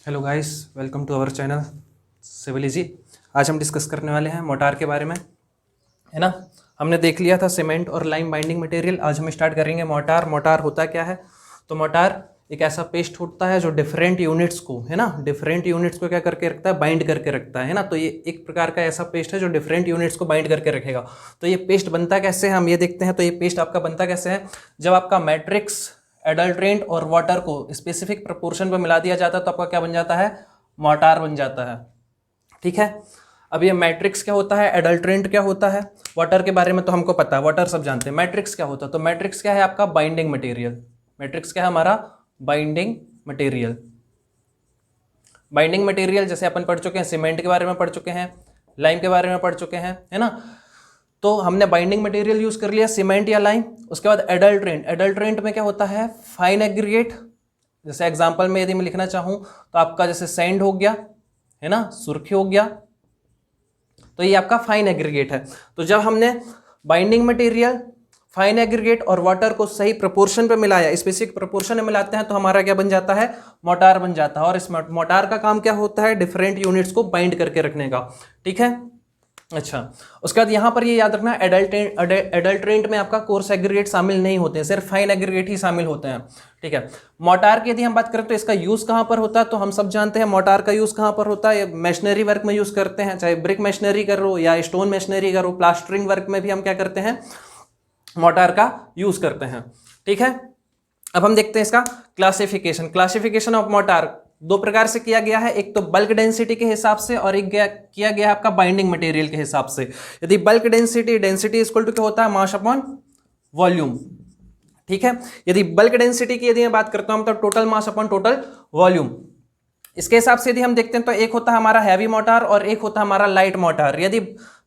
Hello guys, welcome to our channel civil easy. आज हम discuss करने वाले हैं मोटार के बारे में, है ना। हमने देख लिया था सीमेंट और लाइम बाइंडिंग मटेरियल। आज हम स्टार्ट करेंगे मोटार। मोटार होता क्या है? तो मोटार एक ऐसा पेस्ट होता है जो डिफरेंट यूनिट्स को, है ना, डिफरेंट यूनिट्स को क्या करके रखता है? बाइंड करके रखता है ना। तो ये एक प्रकार का ऐसा पेस्ट है जो डिफरेंट यूनिट्स को बाइंड करके रखेगा। तो ये पेस्ट बनता कैसे है हम ये देखते हैं। तो ये पेस्ट आपका बनता कैसे है? जब आपका मैट्रिक्स, एडल्ट्रेंट और वाटर को स्पेसिफिक प्रोपोर्शन पर मिला दिया जाता है तो आपका क्या बन जाता है? मोटार बन जाता है। ठीक है। अब ये मैट्रिक्स क्या होता है, एडल्ट्रेंट क्या होता है, वाटर के बारे में तो हमको पता है, वाटर सब जानते हैं। मैट्रिक्स क्या होता है? तो मैट्रिक्स क्या है आपका? Binding material. मैट्रिक्स क्या है हमारा? Binding material. बाइंडिंग मटेरियल जैसे अपन पढ़ चुके हैं, सीमेंट के बारे में पढ़ चुके हैं, लाइम के बारे में पढ़ चुके हैं, है ना। तो हमने बाइंडिंग मटेरियल यूज कर लिया, सीमेंट या लाइम। उसके बाद एडल्ट्रेंट। एडल्ट्रेंट में क्या होता है? Fine aggregate. जैसे एग्जांपल में यदि मैं लिखना चाहूं तो आपका जैसे सैंड हो गया, है ना, सुर्खी हो गया, तो ये आपका फाइन एग्रीगेट है। तो जब हमने बाइंडिंग मटेरियल, फाइन एग्रीगेट और वाटर को सही प्रोपोर्शन पे मिलाया, स्पेसिफिक प्रोपोर्शन में मिलाते हैं तो हमारा क्या बन जाता है? मोटार बन जाता है। और इस मोटार का काम क्या होता है? डिफरेंट यूनिट्स को बाइंड करके रखने का। ठीक है। अच्छा, उसके बाद यहां पर ये याद रखना, एडल्ट्रेंट में आपका कोर्स एग्रीगेट शामिल नहीं होते हैं, सिर्फ फाइन एग्रीगेट ही शामिल होते हैं। ठीक है। मोटार की यदि हम बात करें तो इसका यूज कहां पर होता है? तो हम सब जानते हैं मोटार का यूज कहां पर होता है। मैशनरी वर्क में यूज करते हैं, चाहे ब्रिक मैशनरी करो या स्टोन मैशनरी करो, प्लास्टरिंग वर्क में भी हम क्या करते हैं? मोटार का यूज करते हैं। ठीक है। अब हम देखते हैं इसका क्लासिफिकेशन। क्लासिफिकेशन ऑफ मोटार दो प्रकार से किया गया है, एक तो बल्क डेंसिटी के हिसाब से और एक किया गया है आपका बाइंडिंग मटेरियल के हिसाब से। यदि bulk density, density equal to क्या होता है? Mass upon volume. ठीक है। यदि बल्क डेंसिटी की यदि मैं बात करता हूं तो total mass upon total volume. इसके हिसाब से यदि हम देखते हैं तो एक होता है हमारा हैवी मोटार और एक होता है हमारा लाइट मोटार। यदि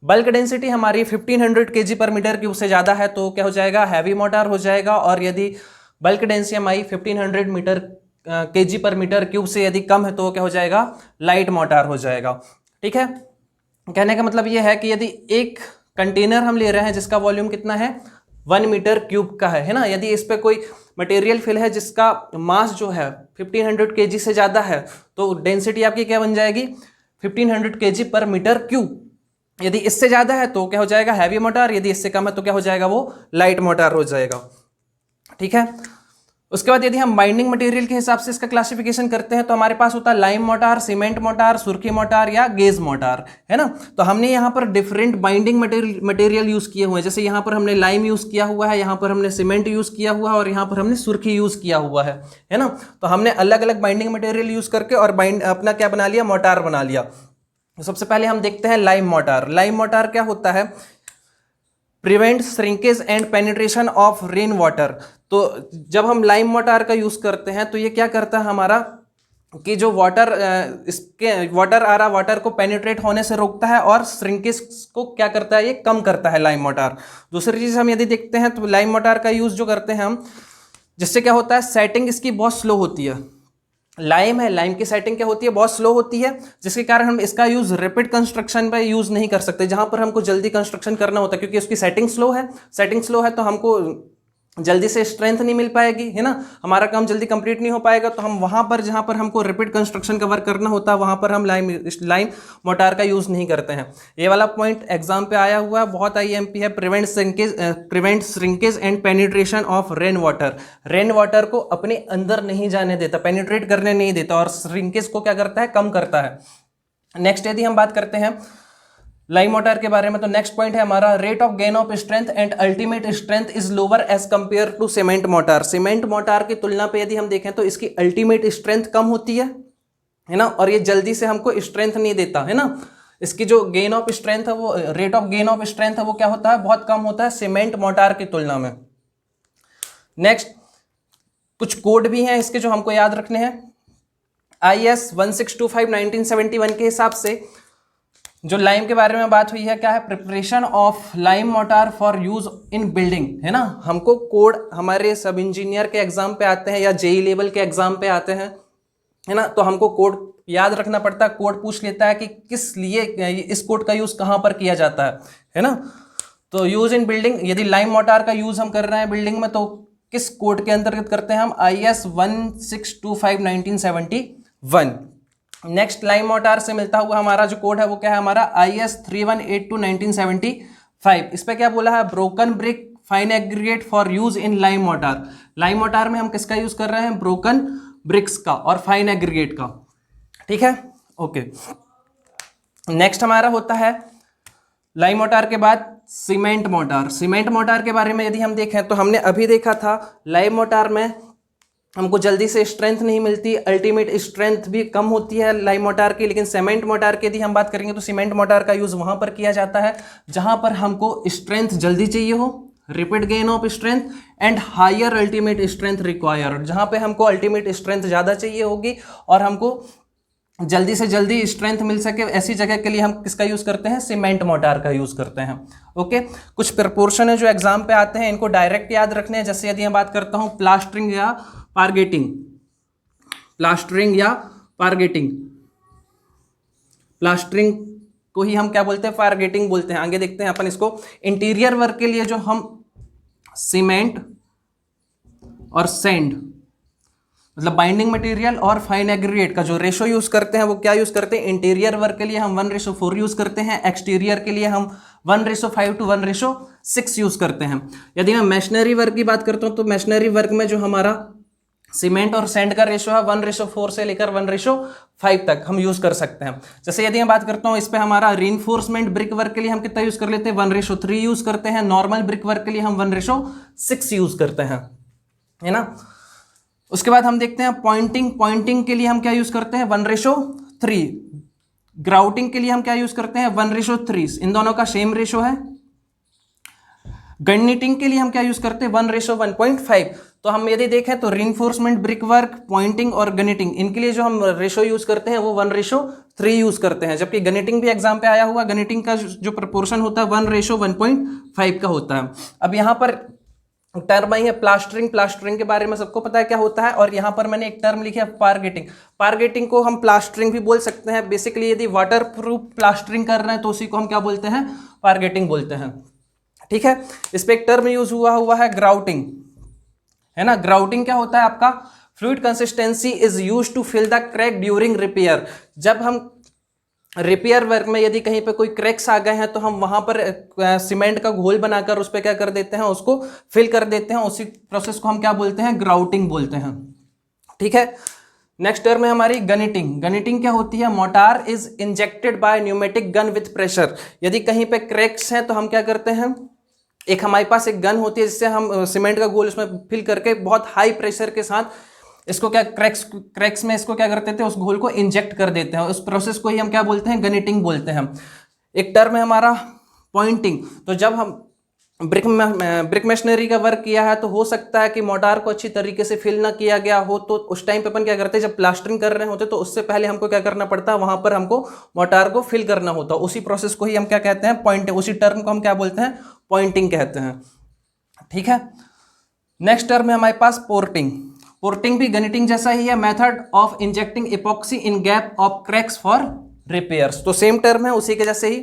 बल्क डेंसिटी हमारी 1500 kg पर मीटर क्यूब से ज्यादा है तो क्या हो जाएगा? हैवी मोटार हो जाएगा। और यदि बल्क डेंसिटी हमारी 1500 मीटर kg पर मीटर क्यूब से यदि कम है तो क्या हो जाएगा? लाइट मोटार हो जाएगा। ठीक है। कहने का मतलब यह है कि यदि एक कंटेनर हम ले रहे हैं जिसका वॉल्यूम कितना है? 1 मीटर क्यूब का है ना। यदि इस पे कोई मटेरियल फिल है जिसका मास जो है 1500 kg से ज्यादा है तो डेंसिटी आपकी क्या बन जाएगी? 1500 kg पर मीटर क्यूब। यदि इससे ज्यादा है तो क्या हो जाएगा? Heavy motor. यदि इससे कम है तो क्या हो जाएगा? वो लाइट मोटार हो जाएगा। ठीक है। उसके बाद यदि हम बाइंडिंग मटेरियल के हिसाब से इसका क्लासिफिकेशन करते हैं तो हमारे पास होता है लाइम मोटार, सीमेंट मोटार, सुर्खी मोटार या गेज मोटार, है ना। तो हमने यहाँ पर डिफरेंट बाइंडिंग मटेरियल यूज किए हुए हैं। जैसे यहाँ पर हमने लाइम यूज किया हुआ है, यहाँ पर हमने सीमेंट यूज किया हुआ है और यहाँ पर हमने सुर्खी यूज किया हुआ है ना। तो हमने अलग अलग बाइंडिंग मटेरियल यूज करके और अपना क्या बना लिया? मोटार बना लिया। सबसे पहले हम देखते हैं लाइम मोटार। लाइम मोटार क्या होता है? Prevent shrinkage and penetration of rain water. तो जब हम लाइम मोटार का यूज करते हैं तो ये क्या करता है हमारा कि जो वाटर, इसके वाटर आ रहा, वाटर को पेनिट्रेट होने से रोकता है और श्रिंकेज को क्या करता है? ये कम करता है लाइम मोटार। दूसरी चीज हम यदि देखते हैं तो लाइम मोटार का यूज जो करते हैं हम, जिससे क्या होता है? सेटिंग इसकी बहुत स्लो होती है। लाइम है, लाइम की सेटिंग क्या होती है? बहुत स्लो होती है, जिसके कारण हम इसका यूज रैपिड कंस्ट्रक्शन पे यूज नहीं कर सकते, जहां पर हमको जल्दी कंस्ट्रक्शन करना होता है, क्योंकि उसकी सेटिंग स्लो है। सेटिंग स्लो है तो हमको जल्दी से स्ट्रेंथ नहीं मिल पाएगी, है ना, हमारा काम जल्दी कंप्लीट नहीं हो पाएगा। तो हम वहां पर जहां पर हमको रैपिड कंस्ट्रक्शन का वर्क करना होता है वहां पर हम लाइम मोटार का यूज नहीं करते हैं। ये वाला पॉइंट एग्जाम पे आया हुआ है, बहुत आईएमपी है। Prevent shrinkage and penetration of rain water. Rain water को अपने अंदर नहीं जाने देता, पेनिट्रेट करने नहीं देता, और श्रिंकेज को क्या करता है? कम करता है। नेक्स्ट यदि हम बात करते हैं लाइम मोटार के बारे में तो नेक्स्ट पॉइंट है हमारा rate of gain of strength and ultimate strength is lower as compare to cement mortar. Cement mortar की तुलना पे यदि हम देखें तो इसकी अल्टीमेट स्ट्रेंथ कम होती है ना, और ये जल्दी से हमको स्ट्रेंथ नहीं देता, है ना। इसकी जो गेन ऑफ स्ट्रेंथ है वो, rate of gain of strength है वो क्या होता है? बहुत कम होता है सीमेंट मोटार की तुलना में। नेक्स्ट कुछ कोड भी हैं इसके जो हमको याद रखने हैं। IS 1625/1971 के हिसाब से जो लाइम के बारे में बात हुई है, क्या है? Preparation of lime motor for use in building, है ना। हमको कोड हमारे सब इंजीनियर के एग्जाम पे आते हैं या जेई लेवल के एग्जाम पे आते हैं, है ना। तो हमको कोड याद रखना पड़ता है। कोड पूछ लेता है कि किस लिए इस कोड का यूज कहां पर किया जाता है ना। तो यूज इन बिल्डिंग, यदि लाइम मोटार का यूज हम कर रहे हैं बिल्डिंग में तो किस कोड के अंतर्गत करते हैं हम? IS 1625/1971। नेक्स्ट लाइम मोटार से मिलता हुआ हमारा जो कोड है वो क्या है हमारा IS 3182 1975। इस पे क्या बोला है, broken brick fine aggregate for use in lime motor. Lime motor में हम किसका यूज कर रहे हैं, ब्रोकन ब्रिक्स का और फाइन एग्रीगेट का, ठीक है, ओके। नेक्स्ट हमारा होता है लाइम मोटार के बाद सीमेंट मोटार। सीमेंट मोटार के बारे में यदि हम देखें तो हमने अभी देखा था लाइम मोटार में हमको जल्दी से स्ट्रेंथ नहीं मिलती, अल्टीमेट स्ट्रेंथ भी कम होती है लाइम मोटार की। लेकिन सीमेंट मोटार की यदि हम बात करेंगे तो सीमेंट मोटार का यूज वहां पर किया जाता है जहां पर हमको स्ट्रेंथ जल्दी चाहिए हो, rapid gain of strength and higher ultimate strength required, जहां पे हमको अल्टीमेट स्ट्रेंथ ज़्यादा चाहिए होगी और हमको जल्दी से जल्दी स्ट्रेंथ मिल सके, ऐसी जगह के लिए हम किसका यूज़ करते हैं, सीमेंट मोटार का यूज़ करते हैं, ओके। कुछ प्रपोर्शन है जो एग्जाम पे आते हैं, इनको डायरेक्ट याद रखने हैं। जैसे यदि मैं बात करता हूँ प्लास्टरिंग या पारगेटिंग, प्लास्टरिंग या पारगेटिंग, प्लास्टरिंग को ही हम क्या बोलते हैं, पारगेटिंग बोलते हैं। आगे देखते हैं अपन इसको। इंटीरियर वर्क के लिए जो हम सीमेंट और सैंड मतलब बाइंडिंग मटेरियल और फाइन एग्रीगेट का जो रेशो यूज करते हैं वो क्या यूज करते हैं, इंटीरियर वर्क के लिए हम 1:4 यूज करते हैं, एक्सटीरियर के लिए हम 1:5 to 1:6 यूज करते हैं। यदि मैं मैशनरी वर्क की बात करता हूं तो मैशनरी वर्क में जो हमारा सीमेंट और सैंड का रेशो है 1:4 से लेकर 1:5 तक हम यूज कर सकते हैं। जैसे यदि मैं बात करता हूं इस पे हमारा रीइंफोर्समेंट ब्रिक वर्क के लिए हम कितना यूज कर लेते हैं, 1:3 यूज करते हैं। नॉर्मल ब्रिक वर्क के लिए हम 1:6 यूज करते हैं, है ना। उसके बाद हम देखते हैं पॉइंटिंग। पॉइंटिंग के लिए हम क्या यूज करते हैं, 1:3। ग्राउटिंग के लिए हम क्या यूज करते हैं, 1:3। इन दोनों का सेम रेशो है। गनिटिंग के लिए हम क्या यूज करते हैं, 1:1.5। तो हम यदि देखें तो रीइंफोर्समेंट ब्रिक वर्क, पॉइंटिंग और गनिटिंग, इनके लिए जो हम रेशो यूज करते हैं वो 1:3 यूज करते हैं। जबकि गनिटिंग भी एग्जाम पे आया हुआ, गनिटिंग का जो प्रपोर्शन होता है 1:1.5 का होता है। अब यहाँ पर टर्म आई है प्लास्टरिंग। प्लास्टरिंग के बारे में सबको पता है क्या होता है, और यहाँ पर मैंने एक टर्म लिखी है पारगेटिंग। पारगेटिंग को हम प्लास्टरिंग भी बोल सकते हैं। बेसिकली यदि वाटर प्रूफ प्लास्टरिंग कर रहे हैं तो उसी को हम क्या बोलते हैं, पारगेटिंग बोलते हैं, ठीक है। इस पे एक टर्म यूज हुआ है ग्राउटिंग, है ना। ग्राउटिंग क्या होता है आपका, fluid consistency is used to fill the crack during repair. जब हम रिपेयर वर्क में यदि कहीं पे कोई क्रैक्स आ गए हैं तो हम वहां पर सीमेंट का घोल बनाकर उस पर क्या कर देते हैं, उसको फिल कर देते हैं। उसी प्रोसेस को हम क्या बोलते हैं, ग्राउटिंग बोलते हैं, ठीक है। नेक्स्ट टर्म है हमारी गनिटिंग। गनिटिंग क्या होती है, mortar is injected by pneumatic gun with pressure. यदि कहीं पे क्रैक्स हैं तो हम क्या करते हैं, एक हमारे पास एक गन होती है जिससे हम सीमेंट का घोल उसमें फिल करके बहुत हाई प्रेशर के साथ इसको क्या क्रैक्स में इसको क्या करते थे, उस घोल को इंजेक्ट कर देते हैं। उस प्रोसेस को ही हम क्या बोलते हैं, गनिटिंग बोलते हैं। एक टर्म है हमारा पॉइंटिंग। तो जब हम ब्रिक मशीनरी का वर्क किया है तो हो सकता है कि मोटार को अच्छी तरीके से फिल ना किया गया हो, तो उस टाइम पे अपन क्या करते हैं, जब प्लास्टरिंग कर रहे होते तो उससे पहले हमको क्या करना पड़ता है, वहां पर हमको मोटार को फिल करना होता है। उसी प्रोसेस को ही हम क्या कहते हैं, पॉइंटिंग। उसी टर्म को हम क्या बोलते हैं, पॉइंटिंग कहते हैं, ठीक है। नेक्स्ट टर्म है हमारे पास पोर्टिंग। पोर्टिंग भी गनिटिंग जैसा ही है, method of injecting epoxy in gap of cracks for repairs. तो सेम टर्म है उसी के जैसे ही।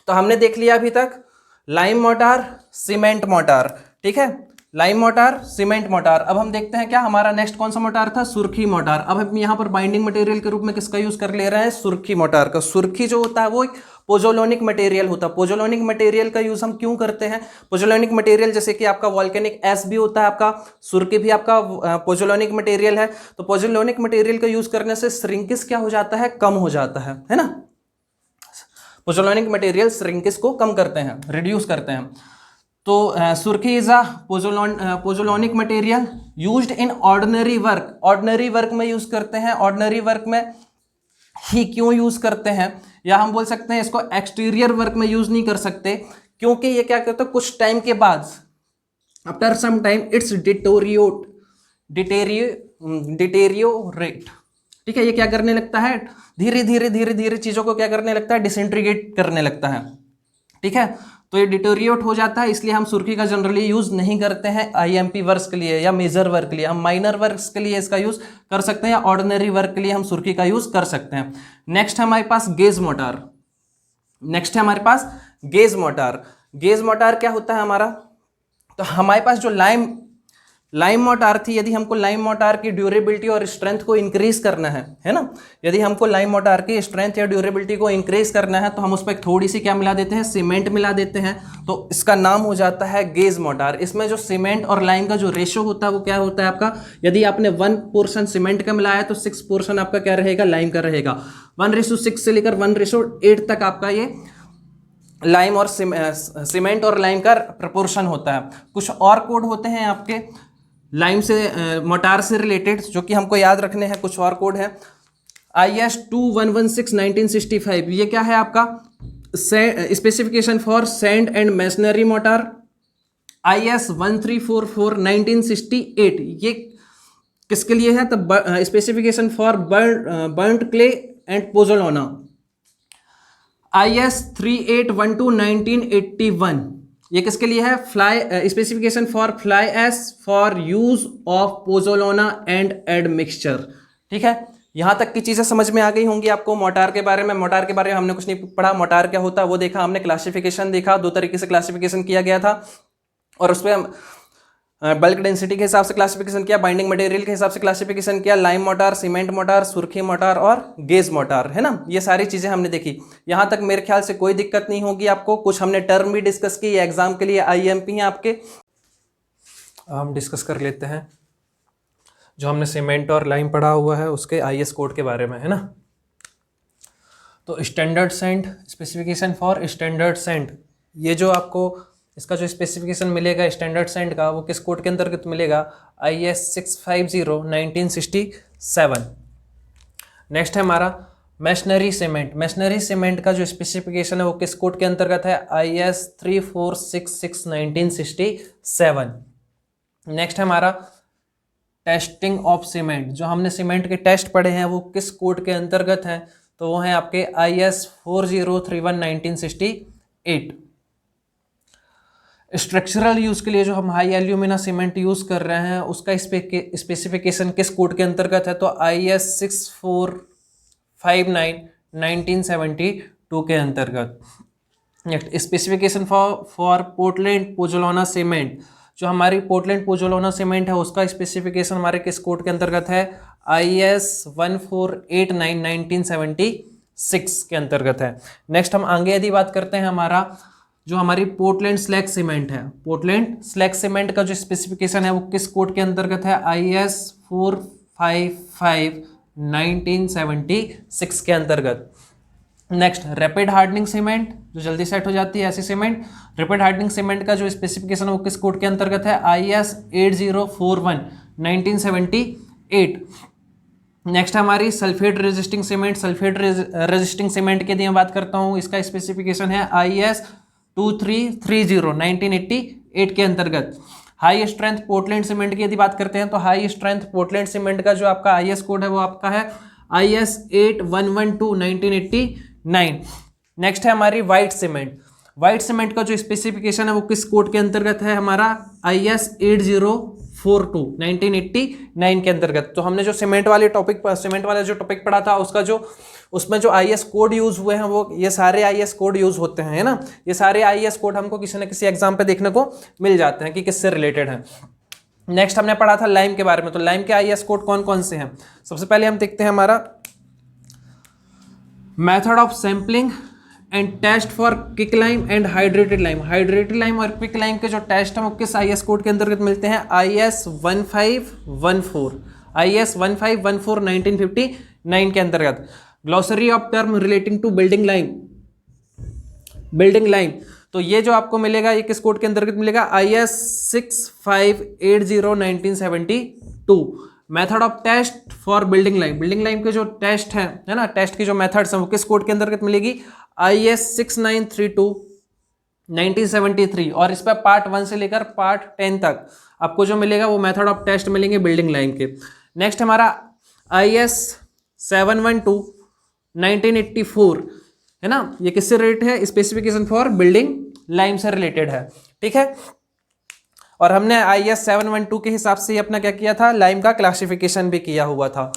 तो हमने देख लिया अभी तक लाइम मोटार, सीमेंट मोटार, ठीक है, लाइम मोटार, सीमेंट मोटार। अब हम देखते हैं क्या हमारा नेक्स्ट कौन सा मोटार था, सुर्खी मोटार। अब हम यहाँ पर बाइंडिंग मटेरियल के रूप में किसका यूज कर ले रहे हैं, सुर्खी मोटार का। सुर्खी जो होता है वो एक पोजोलोनिक मटेरियल होता है। पोजोलोनिक मटेरियल का यूज हम क्यों करते हैं, पोजोलोनिक मटेरियल जैसे कि आपका वॉल्केनिक एश भी होता है, आपका सुर्खी भी आपका पोजोलोनिक मटेरियल है। तो पोजोलोनिक मटेरियल का यूज करने से श्रिंकेज क्या हो जाता है, कम हो जाता है ना। पोजोलोनिक मटेरियल श्रिंकेज को कम करते हैं, रिड्यूस करते हैं। तो सुर्खी is a pozzolanic material used in ordinary work. Ordinary work में यूज करते हैं। ऑर्डिनरी वर्क में ही क्यों यूज करते हैं, या हम बोल सकते हैं इसको एक्सटीरियर वर्क में यूज नहीं कर सकते, क्योंकि ये क्या करता है, कुछ टाइम के बाद after some time it's deteriorate, ठीक है। ये क्या करने लगता है, धीरे धीरे चीजों को क्या करने लगता है, डिसइंटीग्रेट करने लगता है, ठीक है। तो ये डिटोरिएट हो जाता है, इसलिए हम सुर्खी का जनरली यूज नहीं करते हैं आईएमपी वर्क्स के लिए या मेजर वर्क के लिए। हम माइनर वर्क्स के लिए इसका यूज कर सकते हैं, या ऑर्डिनरी वर्क के लिए हम सुर्खी का यूज कर सकते हैं। नेक्स्ट है हमारे पास गेज मोटार। नेक्स्ट है हमारे पास गेज मोटार। गेज मोटार क्या होता है हमारा, तो हमारे पास जो लाइम लाइम मोटार थी, यदि हमको लाइम मोटार की ड्यूरेबिलिटी और स्ट्रेंथ को इंक्रीज करना है ना, यदि हमको लाइम मोटार की स्ट्रेंथ या ड्यूरेबिलिटी को इंक्रीज करना है तो हम उस पर थोड़ी सी क्या मिला देते हैं, सीमेंट मिला देते हैं, तो इसका नाम हो जाता है गेज मोटार। इसमें जो सीमेंट और लाइम का जो रेशो होता है वो क्या होता है आपका, यदि आपने 1% सीमेंट का मिलाया तो 6% आपका क्या रहेगा, लाइम का रहेगा। 1:6 से लेकर 1:8 तक आपका ये लाइम और सीमेंट और लाइम का प्रपोर्शन होता है। कुछ और कोड होते हैं आपके लाइम से मोटार से रिलेटेड जो कि हमको याद रखने हैं। कुछ और कोड है IS 2116/1965, ये क्या है आपका, specification for sand and masonry mortar. IS 1344/1968, ये किसके लिए है, तब specification for burnt clay and pozzolana. IS 3812/1981, ये किसके लिए है, fly specification for fly ash for use of pozzolana and admixture. ठीक है, यहाँ तक की चीज़ें समझ में आ गई होंगी आपको मोटार के बारे में। मोटार के बारे में हमने कुछ नहीं पढ़ा, मोटार क्या होता है वो देखा हमने, क्लासिफिकेशन देखा, 2 तरीके से क्लासिफिकेशन किया गया था और उस पर बल्क डेंसिटी के हिसाब से क्लासिफिकेशन किया, बाइंडिंग मटेरियल के हिसाब से क्लासिफिकेशन किया, लाइम मोटार, सीमेंट मोटार, सुर्खी मोटार और गेज मोटार, है ना, ये सारी चीज़ें हमने देखी। यहाँ तक मेरे ख्याल से कोई दिक्कत नहीं होगी आपको। कुछ हमने टर्म भी डिस्कस की, एग्जाम के लिए IMP हैं आपके। हम डिस्कस कर लेते हैं जो हमने सीमेंट और लाइम पढ़ा हुआ है उसके IS कोड के बारे में, है ना। तो standard sand, specification for standard sand, ये जो आपको इसका जो स्पेसिफिकेशन मिलेगा स्टैंडर्ड सैंड का, वो किस कोड के अंतर्गत मिलेगा, IS 650/1967। नेक्स्ट है हमारा मैशनरी सीमेंट। मैशनरी सीमेंट का जो स्पेसिफिकेशन है वो किस कोड के अंतर्गत है, IS 3466/1967। नेक्स्ट है हमारा टेस्टिंग ऑफ सीमेंट। जो हमने सीमेंट के टेस्ट पढ़े हैं वो किस कोड के अंतर्गत हैं, तो वो हैं आपके IS 4031/1968। स्ट्रक्चरल यूज़ के लिए जो हम हाई एल्यूमिना सीमेंट यूज़ कर रहे हैं उसका स्पेसिफिकेशन किस कोड के अंतर्गत है, तो IS 6459/1972 के अंतर्गत। Next specification for Portland pozzolana cement. जो हमारी पोर्टलैंड पोज़ोलाना सीमेंट है उसका स्पेसिफिकेशन हमारे किस कोड के अंतर्गत है, IS 1489/1976 के अंतर्गत है। नेक्स्ट हम आगे यदि बात करते हैं हमारा जो हमारी पोर्टलैंड स्लैग सीमेंट है, पोर्टलैंड स्लैग सीमेंट का जो स्पेसिफिकेशन है वो किस कोड के अंतर्गत है, IS 455/1976 के अंतर्गत। नेक्स्ट रैपिड हार्डनिंग सीमेंट, जो जल्दी सेट हो जाती है ऐसी सीमेंट। रैपिड हार्डनिंग सीमेंट का जो स्पेसिफिकेशन है वो किस कोड के अंतर्गत है, IS 8041/1978। नेक्स्ट हमारी sulphate resisting cement. Sulphate resisting cement की यदि मैं बात करता हूँ इसका स्पेसिफिकेशन है IS 2330/1988 के अंतर्गत। हाई स्ट्रेंथ पोर्टलैंड सीमेंट की यदि बात करते हैं तो हाई स्ट्रेंथ पोर्टलैंड सीमेंट का जो आपका IS कोड है वो आपका है IS 8112/1989। नेक्स्ट है हमारी वाइट सीमेंट। वाइट सीमेंट का जो स्पेसिफिकेशन है वो किस कोड के अंतर्गत है, हमारा IS 8042/1989 के अंतर्गत। तो हमने जो सीमेंट वाला जो टॉपिक पढ़ा था उसका जो उसमें जो IS कोड यूज हुए हैं वो ये सारे IS कोड यूज होते हैं, है ना। ये सारे IS कोड हमको किसी न किसी एग्जाम पे देखने को मिल जाते हैं कि किससे रिलेटेड है। नेक्स्ट हमने पढ़ा था लाइम के बारे में। तो लाइम के IS कोड कौन कौन से हैं, सबसे पहले हम देखते हैं हमारा method of sampling and test for quick lime and hydrated lime. Hydrated lime और क्विक लाइम के जो टेस्ट हैं वो किस IS कोड के अंतर्गत मिलते हैं, IS 1514/1959 के अंतर्गत। Glossary of term relating to building lime, तो ये जो आपको मिलेगा ये किस कोड के अंतर्गत मिलेगा, IS 6580/1972। Method of test for building lime के जो टेस्ट है ना, टेस्ट की जो मेथड्स हैं वो किस कोड के अंतर्गत मिलेगी, IS 6932/1973। और इस पर पार्ट 1 से लेकर पार्ट 10 तक आपको जो मिलेगा वो मेथड ऑफ टेस्ट मिलेंगे बिल्डिंग लाइम के। नेक्स्ट हमारा IS 712/1984 है ना, ये किससे रिलेटेड है, स्पेसिफिकेशन फॉर बिल्डिंग लाइम से रिलेटेड है, ठीक है। और हमने IS 712 के हिसाब से अपना क्या किया था, लाइम का क्लासिफिकेशन भी किया हुआ था।